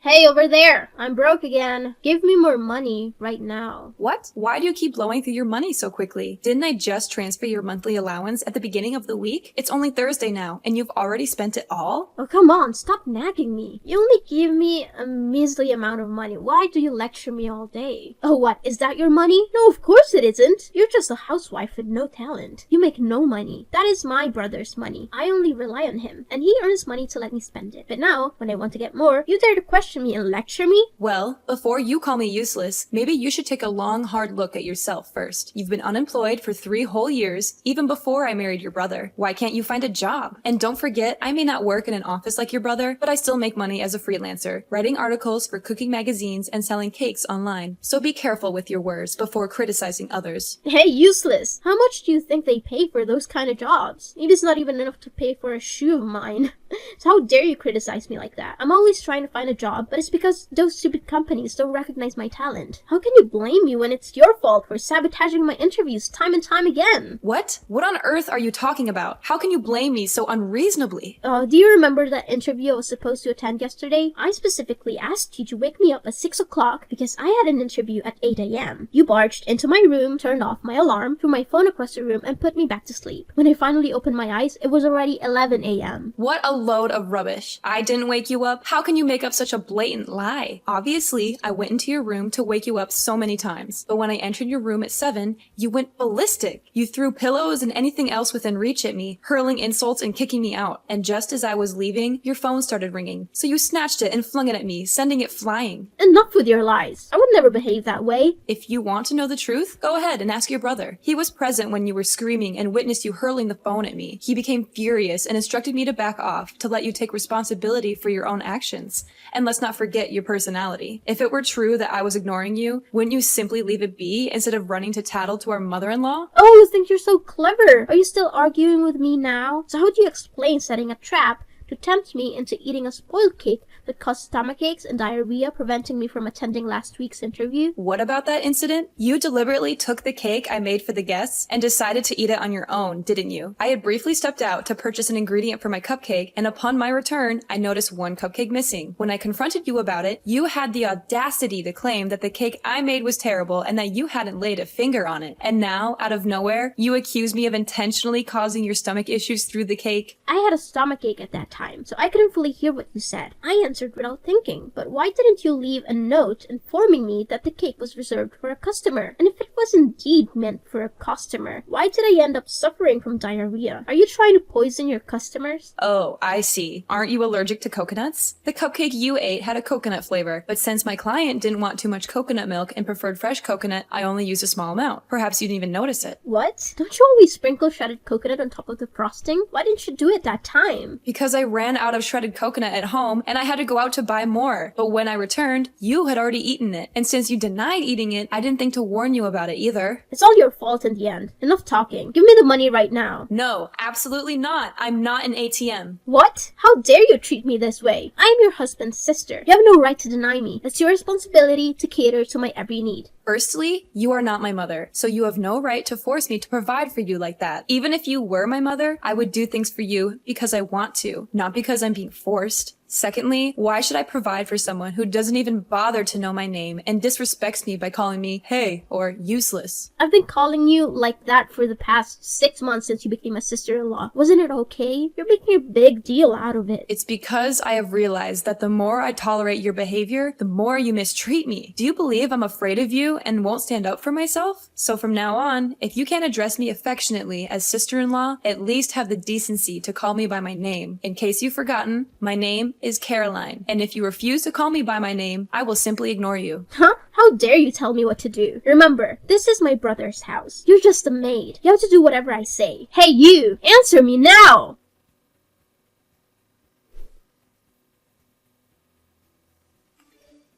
Hey, over there! I'm broke again. Give me more money right now. What? Why do you keep blowing through your money so quickly? Didn't I just transfer your monthly allowance at the beginning of the week? It's only Thursday now, and you've already spent it all? Oh, come on, stop nagging me. You only give me a measly amount of money. Why do you lecture me all day? Oh, what? Is that your money? No, of course it isn't. You're just a housewife with no talent. You make no money. That is my brother's money. I only rely on him, and he earns money to let me spend it. But now, when I want to get more, you dare to question me and lecture me? Well, before you call me useless, maybe you should take a long, hard look at yourself first. You've been unemployed for 3 whole years, even before I married your brother. Why can't you find a job? And don't forget, I may not work in an office like your brother, but I still make money as a freelancer, writing articles for cooking magazines and selling cakes online. So be careful with your words before criticizing others. Hey, useless! How much do you think they pay for those kind of jobs? Maybe it's not even enough to pay for a shoe of mine. So how dare you criticize me like that? I'm always trying to find a job, but it's because those stupid companies don't recognize my talent. How can you blame me when it's your fault for sabotaging my interviews time and time again? What? What on earth are you talking about? How can you blame me so unreasonably? Do you remember that interview I was supposed to attend yesterday? I specifically asked you to wake me up at 6 o'clock because I had an interview at 8 a.m. You barged into my room, turned off my alarm, threw my phone across the room, and put me back to sleep. When I finally opened my eyes, it was already 11 a.m. What a load of rubbish. I didn't wake you up? How can you make up such a blatant lie? Obviously, I went into your room to wake you up so many times, but when I entered your room at 7, you went ballistic. You threw pillows and anything else within reach at me, hurling insults and kicking me out. And just as I was leaving, your phone started ringing. So you snatched it and flung it at me, sending it flying. Enough with your lies. I would never behave that way. If you want to know the truth, go ahead and ask your brother. He was present when you were screaming and witnessed you hurling the phone at me. He became furious and instructed me to back off, to let you take responsibility for your own actions. And let's not forget your personality. If it were true that I was ignoring you, wouldn't you simply leave it be instead of running to tattle to our mother-in-law? Oh, you think you're so clever. Are you still arguing with me now? So how do you explain setting a trap to tempt me into eating a spoiled cake that caused stomachaches and diarrhea, preventing me from attending last week's interview? What about that incident? You deliberately took the cake I made for the guests and decided to eat it on your own, didn't you? I had briefly stepped out to purchase an ingredient for my cupcake, and upon my return, I noticed one cupcake missing. When I confronted you about it, you had the audacity to claim that the cake I made was terrible and that you hadn't laid a finger on it. And now, out of nowhere, you accuse me of intentionally causing your stomach issues through the cake. I had a stomachache at that time, so I couldn't fully hear what you said. I answered without thinking. But why didn't you leave a note informing me that the cake was reserved for a customer? And if it was indeed meant for a customer, why did I end up suffering from diarrhea? Are you trying to poison your customers? Oh, I see. Aren't you allergic to coconuts? The cupcake you ate had a coconut flavor, but since my client didn't want too much coconut milk and preferred fresh coconut, I only used a small amount. Perhaps you didn't even notice it. What? Don't you always sprinkle shredded coconut on top of the frosting? Why didn't you do it that time? Because I ran out of shredded coconut at home and I had to go out to buy more. But when I returned, you had already eaten it. And since you denied eating it, I didn't think to warn you about it either. It's all your fault in the end. Enough talking. Give me the money right now. No, absolutely not. I'm not an ATM. What? How dare you treat me this way? I am your husband's sister. You have no right to deny me. It's your responsibility to cater to my every need. Firstly, you are not my mother, so you have no right to force me to provide for you like that. Even if you were my mother, I would do things for you because I want to, not because I'm being forced. Secondly, why should I provide for someone who doesn't even bother to know my name and disrespects me by calling me hey or useless? I've been calling you like that for the past 6 months since you became a sister-in-law. Wasn't it okay? You're making a big deal out of it. It's because I have realized that the more I tolerate your behavior, the more you mistreat me. Do you believe I'm afraid of you and won't stand up for myself? So from now on, if you can't address me affectionately as sister-in-law, at least have the decency to call me by my name. In case you've forgotten, my name is Caroline, and if you refuse to call me by my name, I will simply ignore you. Huh? How dare you tell me what to do? Remember, this is my brother's house. You're just a maid. You have to do whatever I say. Hey you! Answer me now!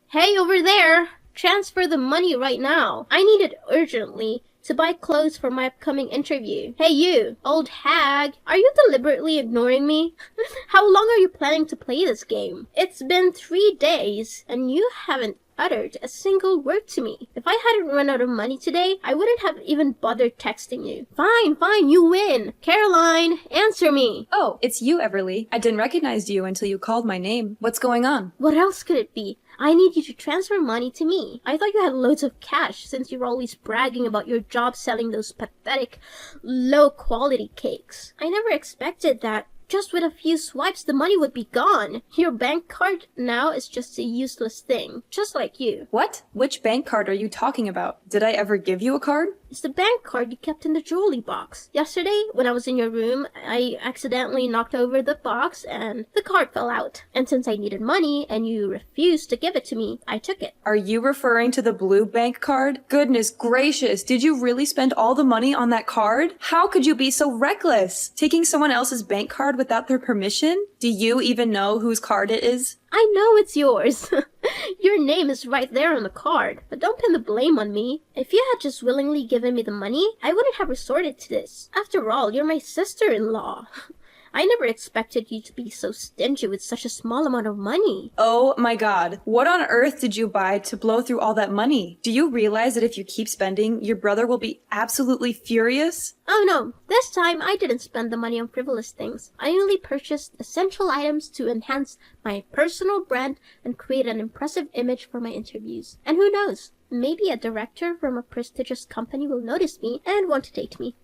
Hey over there! Transfer the money right now. I need it urgently to buy clothes for my upcoming interview. Hey you, old hag, are you deliberately ignoring me? How long are you planning to play this game? It's been 3 days and you haven't uttered a single word to me. If I hadn't run out of money today, I wouldn't have even bothered texting you. Fine, you win. Caroline, answer me. Oh, it's you, Everly. I didn't recognize you until you called my name. What's going on? What else could it be? I need you to transfer money to me. I thought you had loads of cash since you were always bragging about your job selling those pathetic, low-quality cakes. I never expected that. Just with a few swipes, the money would be gone. Your bank card now is just a useless thing, just like you. What? Which bank card are you talking about? Did I ever give you a card? It's the bank card you kept in the jewelry box. Yesterday, when I was in your room, I accidentally knocked over the box and the card fell out. And since I needed money and you refused to give it to me, I took it. Are you referring to the blue bank card? Goodness gracious, did you really spend all the money on that card? How could you be so reckless? Taking someone else's bank card without their permission? Do you even know whose card it is? I know it's yours. Your name is right there on the card. But don't pin the blame on me. If you had just willingly given me the money, I wouldn't have resorted to this. After all, you're my sister-in-law. I never expected you to be so stingy with such a small amount of money. Oh my god. What on earth did you buy to blow through all that money? Do you realize that if you keep spending, your brother will be absolutely furious? Oh no, this time I didn't spend the money on frivolous things. I only purchased essential items to enhance my personal brand and create an impressive image for my interviews. And who knows? Maybe a director from a prestigious company will notice me and want to date me.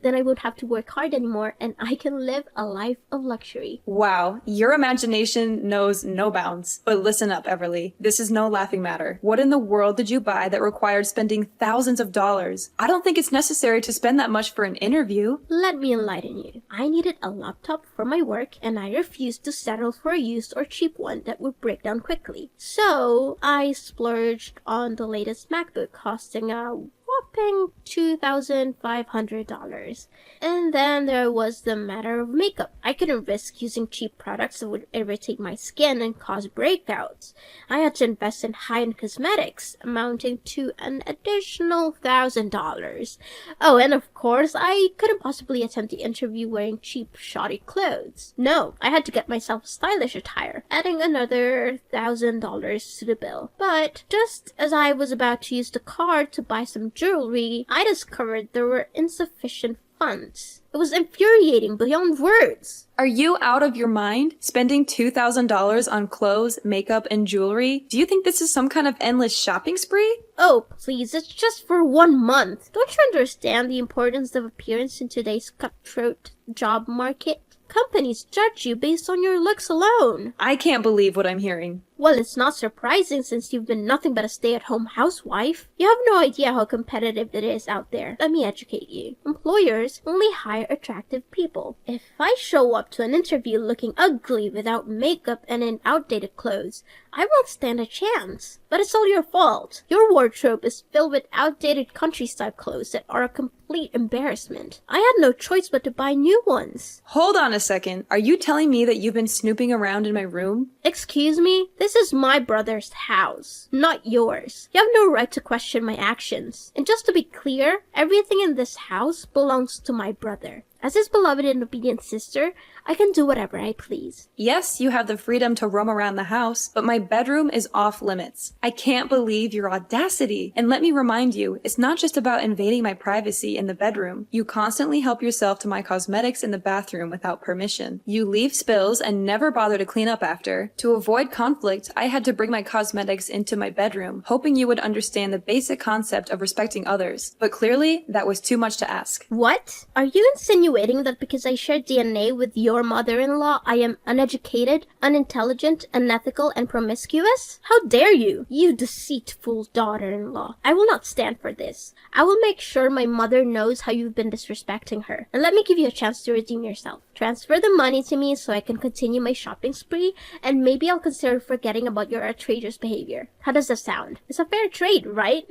Then I won't have to work hard anymore and I can live a life of luxury. Wow, your imagination knows no bounds. But listen up, Everly. This is no laughing matter. What in the world did you buy that required spending thousands of dollars? I don't think it's necessary to spend that much for an interview. Let me enlighten you. I needed a laptop for my work and I refused to settle for a used or cheap one that would break down quickly. So I splurged on the latest MacBook costing a whopping $2,500. And then there was the matter of makeup. I couldn't risk using cheap products that would irritate my skin and cause breakouts. I had to invest in high-end cosmetics, amounting to an additional $1,000. Oh, and of course, I couldn't possibly attend the interview wearing cheap, shoddy clothes. No, I had to get myself stylish attire, adding another $1,000 to the bill. But just as I was about to use the card to buy some jewelry, I discovered there were insufficient funds. It was infuriating beyond words. Are you out of your mind? Spending $2,000 on clothes, makeup, and jewelry? Do you think this is some kind of endless shopping spree? Oh, please, it's just for 1 month. Don't you understand the importance of appearance in today's cutthroat job market? Companies judge you based on your looks alone. I can't believe what I'm hearing. Well, it's not surprising since you've been nothing but a stay-at-home housewife. You have no idea how competitive it is out there. Let me educate you. Employers only hire attractive people. If I show up to an interview looking ugly without makeup and in outdated clothes, I won't stand a chance. But it's all your fault. Your wardrobe is filled with outdated country-style clothes that are a complete embarrassment. I had no choice but to buy new ones. Hold on a second. Are you telling me that you've been snooping around in my room? Excuse me? This is my brother's house, not yours. You have no right to question my actions. And just to be clear, everything in this house belongs to my brother. As his beloved and obedient sister, I can do whatever I please. Yes, you have the freedom to roam around the house, but my bedroom is off limits. I can't believe your audacity. And let me remind you, it's not just about invading my privacy in the bedroom. You constantly help yourself to my cosmetics in the bathroom without permission. You leave spills and never bother to clean up after. To avoid conflict, I had to bring my cosmetics into my bedroom, hoping you would understand the basic concept of respecting others. But clearly, that was too much to ask. What? Are you insinuating that because I share DNA with your mother-in-law, I am uneducated, unintelligent, unethical, and promiscuous? How dare you, you deceitful daughter-in-law. I will not stand for this. I will make sure my mother knows how you've been disrespecting her. And let me give you a chance to redeem yourself. Transfer the money to me so I can continue my shopping spree, and maybe I'll consider forgetting about your outrageous behavior. How does that sound? It's a fair trade, right?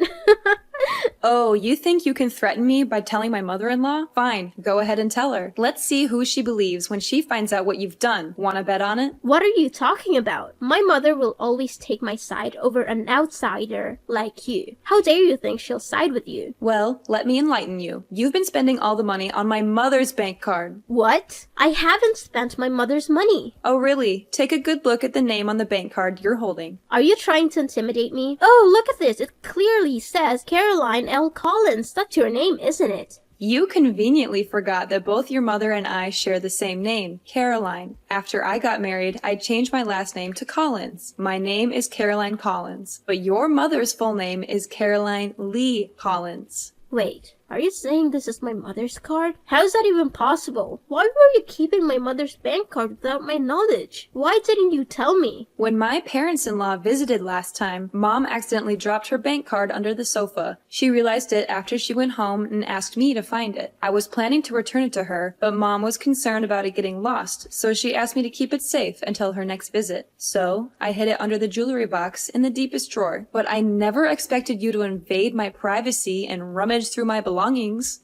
Oh, you think you can threaten me by telling my mother-in-law? Fine, go ahead and tell her. Let's see who she believes when she finds out what you've done. Wanna bet on it? What are you talking about? My mother will always take my side over an outsider like you. How dare you think she'll side with you? Well, let me enlighten you. You've been spending all the money on my mother's bank card. What? I haven't spent my mother's money. Oh, really? Take a good look at the name on the bank card you're holding. Are you trying to intimidate me? Oh, look at this. It clearly says Caroline L. Collins. That's your name, isn't it? You conveniently forgot that both your mother and I share the same name, Caroline. After I got married, I changed my last name to Collins. My name is Caroline Collins, but your mother's full name is Caroline Lee Collins. Wait, are you saying this is my mother's card? How is that even possible? Why were you keeping my mother's bank card without my knowledge? Why didn't you tell me? When my parents-in-law visited last time, Mom accidentally dropped her bank card under the sofa. She realized it after she went home and asked me to find it. I was planning to return it to her, but Mom was concerned about it getting lost, so she asked me to keep it safe until her next visit. So, I hid it under the jewelry box in the deepest drawer. But I never expected you to invade my privacy and rummage through my belongings.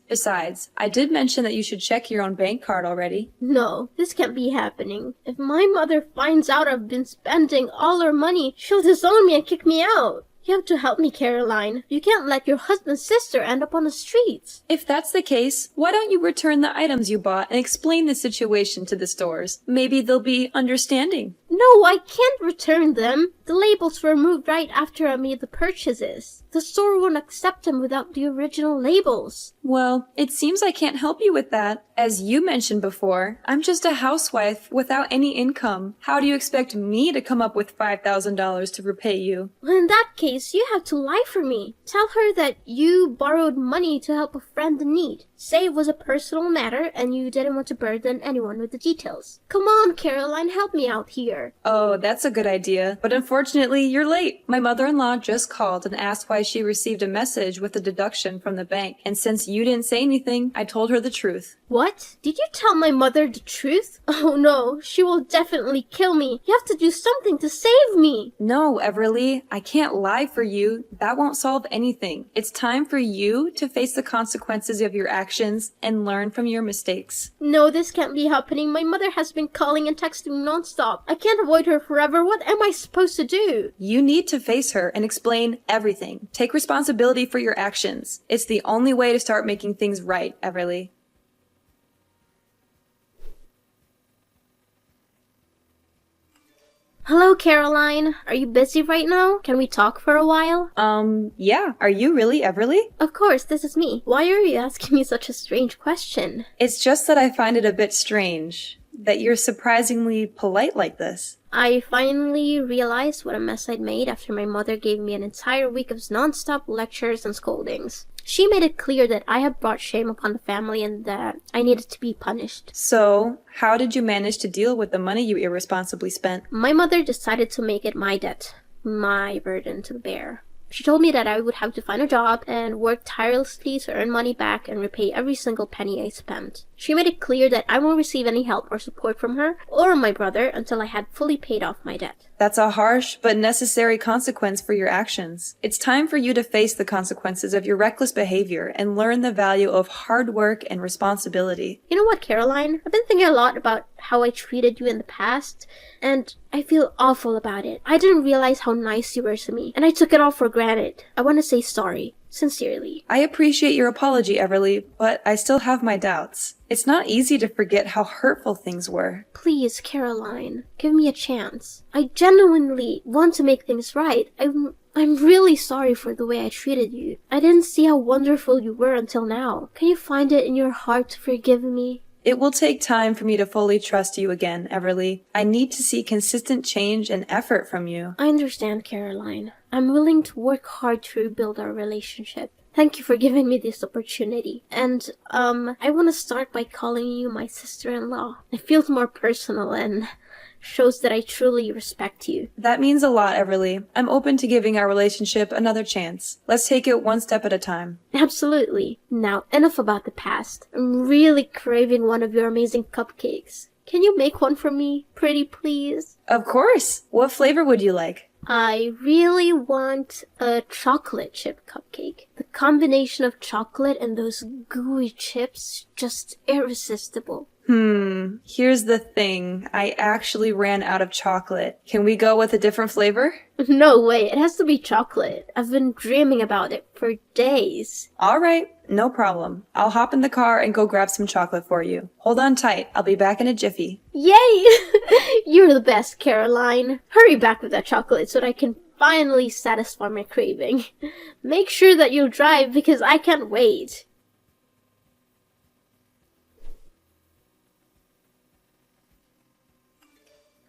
Besides, I did mention that you should check your own bank card already. No, this can't be happening. If my mother finds out I've been spending all her money, she'll disown me and kick me out. You have to help me, Caroline. You can't let your husband's sister end up on the streets. If that's the case, why don't you return the items you bought and explain the situation to the stores? Maybe they'll be understanding. No, I can't return them. The labels were removed right after I made the purchases. The store won't accept them without the original labels. Well, it seems I can't help you with that. As you mentioned before, I'm just a housewife without any income. How do you expect me to come up with $5,000 to repay you? Well, in that case, you have to lie for me. Tell her that you borrowed money to help a friend in need. Say it was a personal matter and you didn't want to burden anyone with the details. Come on, Caroline, help me out here. Oh, that's a good idea. But unfortunately, you're late. My mother-in-law just called and asked why she received a message with a deduction from the bank. And since you didn't say anything, I told her the truth. What? Did you tell my mother the truth? Oh no, she will definitely kill me. You have to do something to save me. No, Everly, I can't lie for you. That won't solve anything. It's time for you to face the consequences of your actions and learn from your mistakes. No, this can't be happening. My mother has been calling and texting me nonstop. I can't avoid her forever. What am I supposed to do? You need to face her and explain everything. Take responsibility for your actions. It's the only way to start making things right, Everly. Hello, Caroline. Are you busy right now? Can we talk for a while? Yeah. Are you really Everly? Of course, this is me. Why are you asking me such a strange question? It's just that I find it a bit strange that you're surprisingly polite like this. I finally realized what a mess I'd made after my mother gave me an entire week of non-stop lectures and scoldings. She made it clear that I had brought shame upon the family and that I needed to be punished. So, how did you manage to deal with the money you irresponsibly spent? My mother decided to make it my debt, my burden to bear. She told me that I would have to find a job and work tirelessly to earn money back and repay every single penny I spent. She made it clear that I won't receive any help or support from her or my brother until I had fully paid off my debt. That's a harsh but necessary consequence for your actions. It's time for you to face the consequences of your reckless behavior and learn the value of hard work and responsibility. You know what, Caroline? I've been thinking a lot about how I treated you in the past, and I feel awful about it. I didn't realize how nice you were to me, and I took it all for granted. I want to say sorry. Sincerely. I appreciate your apology, Everly, but I still have my doubts. It's not easy to forget how hurtful things were. Please, Caroline, give me a chance. I genuinely want to make things right. I'm really sorry for the way I treated you. I didn't see how wonderful you were until now. Can you find it in your heart to forgive me? It will take time for me to fully trust you again, Everly. I need to see consistent change and effort from you. I understand, Caroline. I'm willing to work hard to rebuild our relationship. Thank you for giving me this opportunity. And, I want to start by calling you my sister-in-law. It feels more personal and shows that I truly respect you. That means a lot, Everly. I'm open to giving our relationship another chance. Let's take it one step at a time. Absolutely. Now, enough about the past. I'm really craving one of your amazing cupcakes. Can you make one for me? Pretty please? Of course. What flavor would you like? I really want a chocolate chip cupcake. The combination of chocolate and those gooey chips, just irresistible. Here's the thing. I actually ran out of chocolate. Can we go with a different flavor? No way, it has to be chocolate. I've been dreaming about it for days. Alright, no problem. I'll hop in the car and go grab some chocolate for you. Hold on tight, I'll be back in a jiffy. Yay! You're the best, Caroline. Hurry back with that chocolate so that I can finally satisfy my craving. Make sure that you'll drive because I can't wait.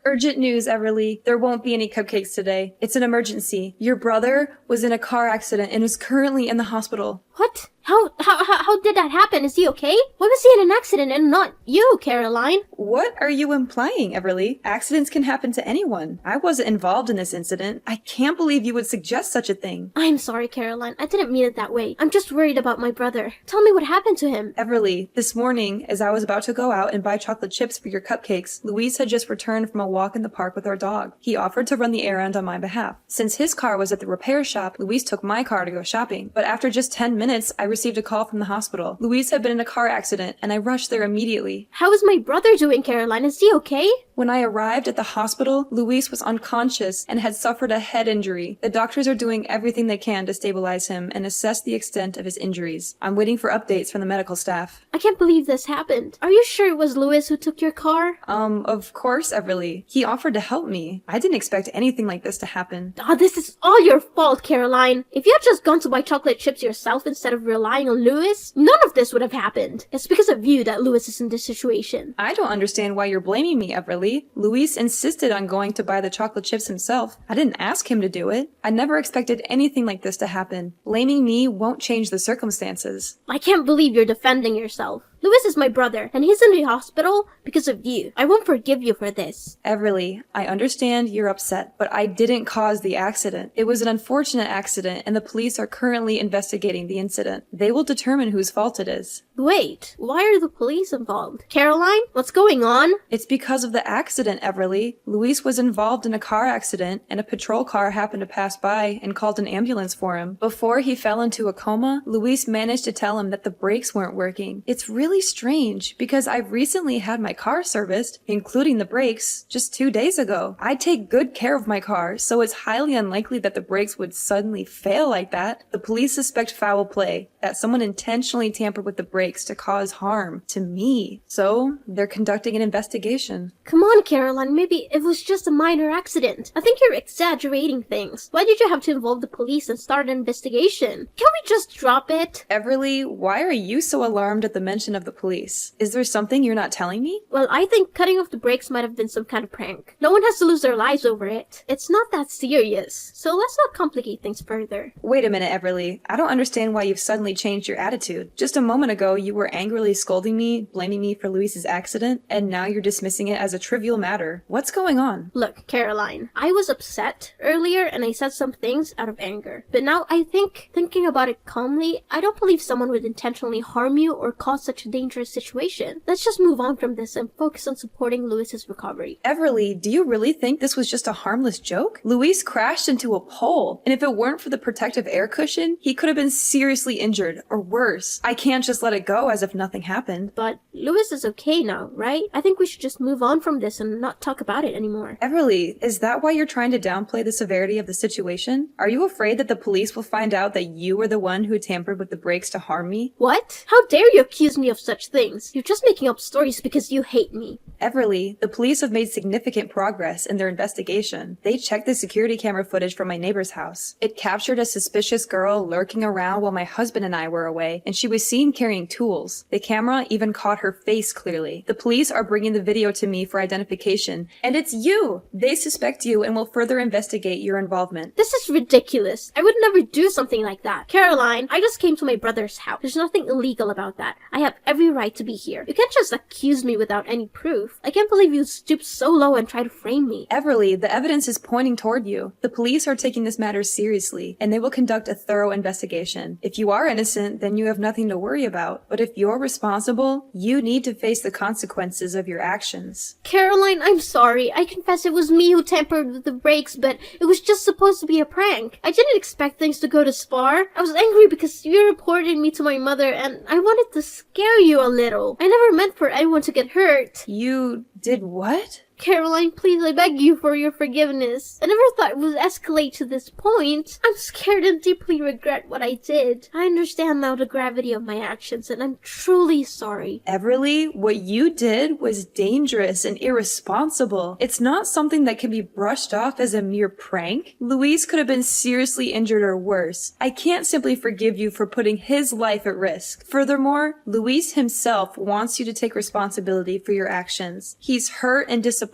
Urgent news, Everly. There won't be any cupcakes today. It's an emergency. Your brother was in a car accident and is currently in the hospital. What? How did that happen? Is he okay? Why was he in an accident and not you, Caroline? What are you implying, Everly? Accidents can happen to anyone. I wasn't involved in this incident. I can't believe you would suggest such a thing. I'm sorry, Caroline. I didn't mean it that way. I'm just worried about my brother. Tell me what happened to him. Everly, this morning, as I was about to go out and buy chocolate chips for your cupcakes, Luis had just returned from a walk in the park with our dog. He offered to run the errand on my behalf. Since his car was at the repair shop, Luis took my car to go shopping. But after just 10 minutes, I received a call from the hospital. Luis had been in a car accident, and I rushed there immediately. How is my brother doing, Caroline? Is he okay? When I arrived at the hospital, Luis was unconscious and had suffered a head injury. The doctors are doing everything they can to stabilize him and assess the extent of his injuries. I'm waiting for updates from the medical staff. I can't believe this happened. Are you sure it was Luis who took your car? Of course, Everly. He offered to help me. I didn't expect anything like this to happen. This is all your fault, Caroline. If you had just gone to buy chocolate chips yourself instead of relying on Luis, none of this would have happened. It's because of you that Luis is in this situation. I don't understand why you're blaming me, Everly. Luis insisted on going to buy the chocolate chips himself. I didn't ask him to do it. I never expected anything like this to happen. Blaming me won't change the circumstances. I can't believe you're defending yourself. Luis is my brother, and he's in the hospital because of you. I won't forgive you for this. Everly, I understand you're upset, but I didn't cause the accident. It was an unfortunate accident, and the police are currently investigating the incident. They will determine whose fault it is. Wait, why are the police involved? Caroline, what's going on? It's because of the accident, Everly. Luis was involved in a car accident, and a patrol car happened to pass by and called an ambulance for him. Before he fell into a coma, Luis managed to tell him that the brakes weren't working. It's really strange because I've recently had my car serviced, including the brakes, just 2 days ago. I take good care of my car, so it's highly unlikely that the brakes would suddenly fail like that. The police suspect foul play, that someone intentionally tampered with the brakes to cause harm to me. So, they're conducting an investigation. Come on, Caroline, maybe it was just a minor accident. I think you're exaggerating things. Why did you have to involve the police and start an investigation? Can't we just drop it? Everly, why are you so alarmed at the mention of the police? Is there something you're not telling me? Well, I think cutting off the brakes might have been some kind of prank. No one has to lose their lives over it. It's not that serious, so let's not complicate things further. Wait a minute, Everly. I don't understand why you've suddenly changed your attitude. Just a moment ago, you were angrily scolding me, blaming me for Luis's accident, and now you're dismissing it as a trivial matter. What's going on? Look, Caroline, I was upset earlier and I said some things out of anger. But now I think, thinking about it calmly, I don't believe someone would intentionally harm you or cause such a dangerous situation. Let's just move on from this and focus on supporting Luis's recovery. Everly, do you really think this was just a harmless joke? Luis crashed into a pole, and if it weren't for the protective air cushion, he could have been seriously injured, or worse. I can't just let it go as if nothing happened. But Luis is okay now, right? I think we should just move on from this and not talk about it anymore. Everly, is that why you're trying to downplay the severity of the situation? Are you afraid that the police will find out that you were the one who tampered with the brakes to harm me? What? How dare you accuse me of such things? You're just making up stories because you hate me. Everly, the police have made significant progress in their investigation. They checked the security camera footage from my neighbor's house. It captured a suspicious girl lurking around while my husband and I were away, and she was seen carrying tools. The camera even caught her face clearly. The police are bringing the video to me for identification, and it's you! They suspect you and will further investigate your involvement. This is ridiculous. I would never do something like that. Caroline, I just came to my brother's house. There's nothing illegal about that. I have every right to be here. You can't just accuse me without any proof. proof. I can't believe you stooped so low and tried to frame me. Everly, the evidence is pointing toward you. The police are taking this matter seriously, and they will conduct a thorough investigation. If you are innocent, then you have nothing to worry about. But if you're responsible, you need to face the consequences of your actions. Caroline, I'm sorry. I confess it was me who tampered with the brakes, but it was just supposed to be a prank. I didn't expect things to go this far. I was angry because you reported me to my mother, and I wanted to scare you a little. I never meant for anyone to get hurt. You did what? Caroline, please, I beg you for your forgiveness. I never thought it would escalate to this point. I'm scared and deeply regret what I did. I understand now the gravity of my actions, and I'm truly sorry. Everly, what you did was dangerous and irresponsible. It's not something that can be brushed off as a mere prank. Luis could have been seriously injured or worse. I can't simply forgive you for putting his life at risk. Furthermore, Luis himself wants you to take responsibility for your actions. He's hurt and disappointed,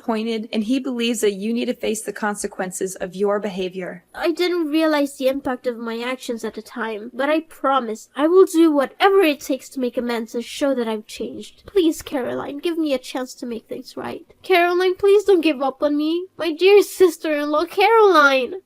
and he believes that you need to face the consequences of your behavior. I didn't realize the impact of my actions at the time, but I promise I will do whatever it takes to make amends and show that I've changed. Please, Caroline, give me a chance to make things right. Caroline, please don't give up on me. My dear sister-in-law, Caroline!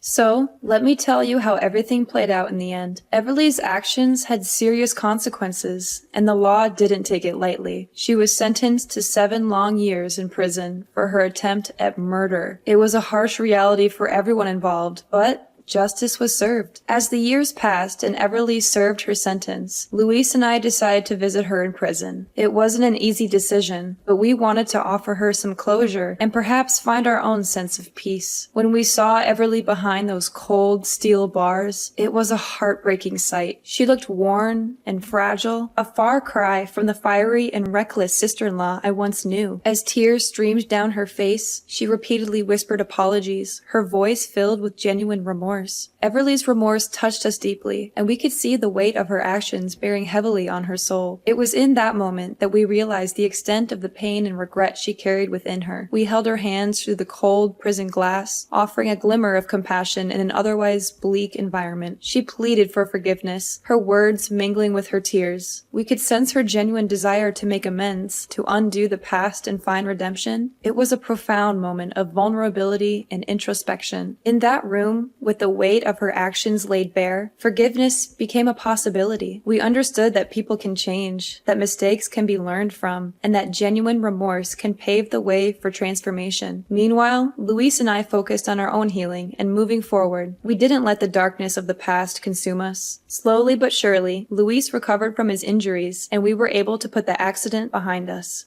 So, let me tell you how everything played out in the end. Everly's actions had serious consequences, and the law didn't take it lightly. She was sentenced to 7 long years in prison for her attempt at murder. It was a harsh reality for everyone involved, but justice was served. As the years passed and Everly served her sentence, Luis and I decided to visit her in prison. It wasn't an easy decision, but we wanted to offer her some closure and perhaps find our own sense of peace. When we saw Everly behind those cold steel bars, it was a heartbreaking sight. She looked worn and fragile, a far cry from the fiery and reckless sister-in-law I once knew. As tears streamed down her face, she repeatedly whispered apologies, her voice filled with genuine remorse. Everly's remorse touched us deeply, and we could see the weight of her actions bearing heavily on her soul. It was in that moment that we realized the extent of the pain and regret she carried within her. We held her hands through the cold prison glass, offering a glimmer of compassion in an otherwise bleak environment. She pleaded for forgiveness, her words mingling with her tears. We could sense her genuine desire to make amends, to undo the past and find redemption. It was a profound moment of vulnerability and introspection. In that room, with the weight of her actions laid bare, forgiveness became a possibility. We understood that people can change, that mistakes can be learned from, and that genuine remorse can pave the way for transformation. Meanwhile, Luis and I focused on our own healing and moving forward. We didn't let the darkness of the past consume us. Slowly but surely, Luis recovered from his injuries, and we were able to put the accident behind us.